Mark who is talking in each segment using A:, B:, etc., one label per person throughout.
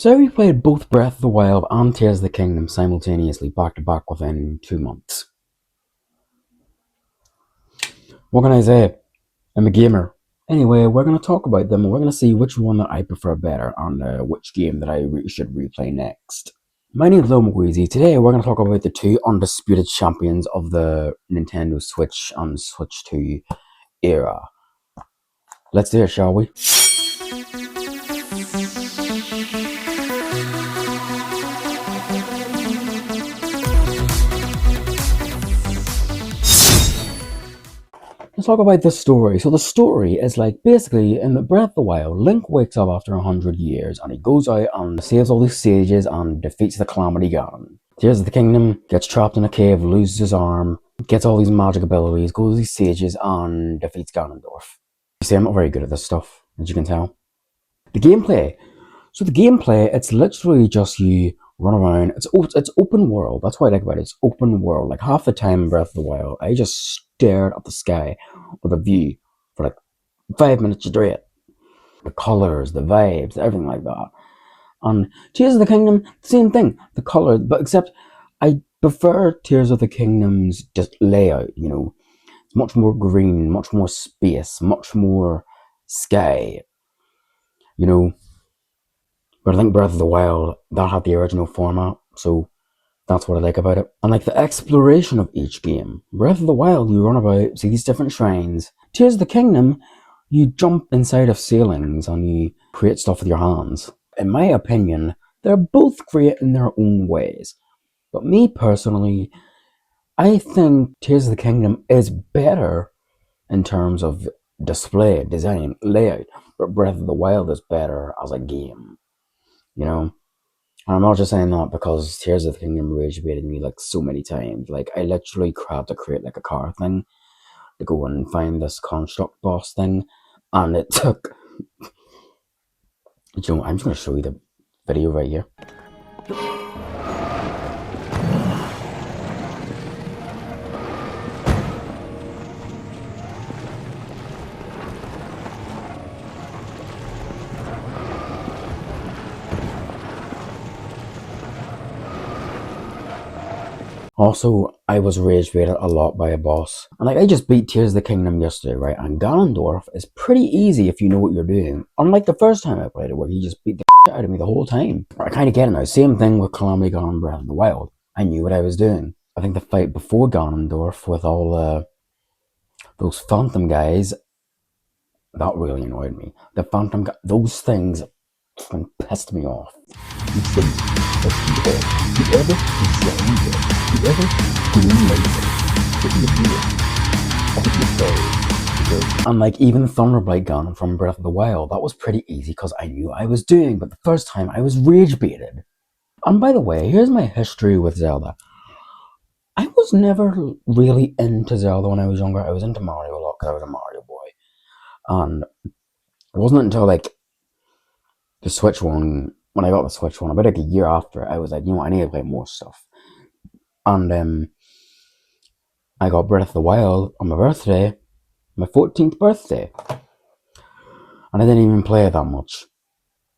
A: So we played both Breath of the Wild and Tears of the Kingdom simultaneously, back to back within 2 months. What can I say? I'm a gamer. Anyway, we're going to talk about them and we're going to see which one that I prefer better and which game that I should replay next. My name is Lomagweezy. Today we're going to talk about the two undisputed champions of the Nintendo Switch and Switch 2 era. Let's do it, shall we? Let's talk about the story. So the story is like basically in the Breath of the Wild, Link wakes up after 100 years and he goes out and saves all these sages and defeats the Calamity Ganon. Tears of the Kingdom, gets trapped in a cave, loses his arm, gets all these magic abilities, goes to these sages and defeats Ganondorf. You see, I'm not very good at this stuff, as you can tell. The gameplay. So the gameplay, it's literally just you run around. It's open world. That's what I like about it. It's open world. Like half the time in Breath of the Wild, I just stared at the sky with a view for like 5 minutes straight. The colors, the vibes, everything like that. And Tears of the Kingdom, same thing. The color, but except I prefer Tears of the Kingdom's just layout. You know, it's much more green, much more space, much more sky. You know. But I think Breath of the Wild, that had the original format, so that's what I like about it. And like the exploration of each game. Breath of the Wild, you run about, see these different shrines. Tears of the Kingdom, you jump inside of ceilings and you create stuff with your hands. In my opinion, they're both great in their own ways. But me personally, I think Tears of the Kingdom is better in terms of display, design, layout. But Breath of the Wild is better as a game. You know, and I'm not just saying that because Tears of the Kingdom rage baited me like so many times. Like I literally had to create like a car thing to go and find this construct boss thing, and it took. You know, I'm just gonna show you the video right here. Also, I was rage baited a lot by a boss. And like I just beat Tears of the Kingdom yesterday, right? And Ganondorf is pretty easy if you know what you're doing. Unlike the first time I played it, where he just beat the shit out of me the whole time. I kind of get it now. Same thing with Calamity Ganon Breath of the Wild. I knew what I was doing. I think the fight before Ganondorf with all those Phantom guys, that really annoyed me. The Phantom guys, those things pissed me off. And like even Thunderblight Gun from Breath of the Wild, that was pretty easy because I knew what I was doing, but the first time I was rage baited. And by the way, here's my history with Zelda. I was never really into Zelda when I was younger. I was into Mario a lot because I was a Mario boy. And it wasn't until like the Switch one, when I got the Switch one, about like a year after, I was like, you know what, I need to play more stuff. And I got Breath of the Wild on my birthday, my 14th birthday. And I didn't even play it that much.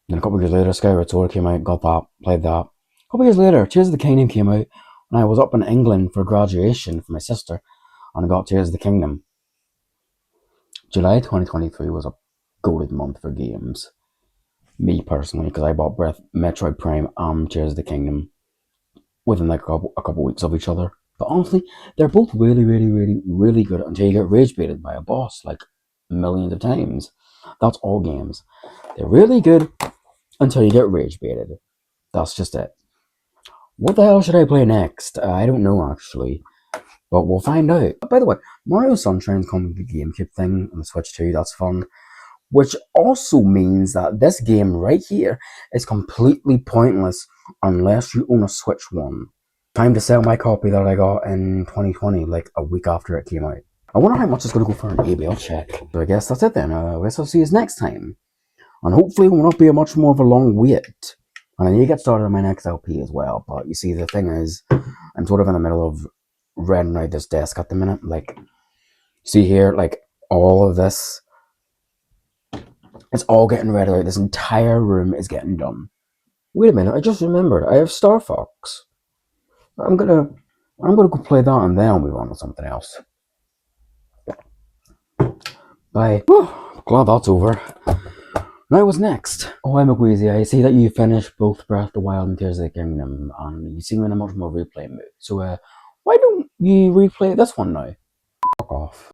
A: Then a couple of years later, Skyward Sword came out, got that, played that. A couple of years later, Tears of the Kingdom came out, and I was up in England for graduation for my sister, and I got Tears of the Kingdom. July 2023 was a golden month for games. Me personally, because I bought Metroid Prime and Tears of the Kingdom within like a couple weeks of each other. But honestly, they're both really, really, really, really good until you get rage baited by a boss like millions of times. That's all games. They're really good until you get rage baited. That's just it. What the hell should I play next? I don't know actually, but we'll find out. By the way, Mario Sunshine's coming with the GameCube thing on the Switch too. That's fun. Which also means that this game right here is completely pointless unless you own a Switch 1. Time to sell my copy that I got in 2020, like a week after it came out. I wonder how much it's going to go for an ABL check. So I guess that's it then. I guess I'll see you next time. And hopefully it will not be a much more of a long wait. And I need to get started on my next LP as well. But you see, the thing is, I'm sort of in the middle of renting out this desk at the minute. Like, see here, like, all of this. It's all getting ready. Like, this entire room is getting done. Wait a minute, I just remembered. I have Star Fox. I'm gonna I'm gonna go play that and then I'll move on to something else. Bye. Whew, glad that's over. Now what's next? Oh, I'm McWeezy. I see that you finished both Breath of the Wild and Tears of the Kingdom, and you seem in a much more replay mood. So, why don't you replay this one now? Fuck off.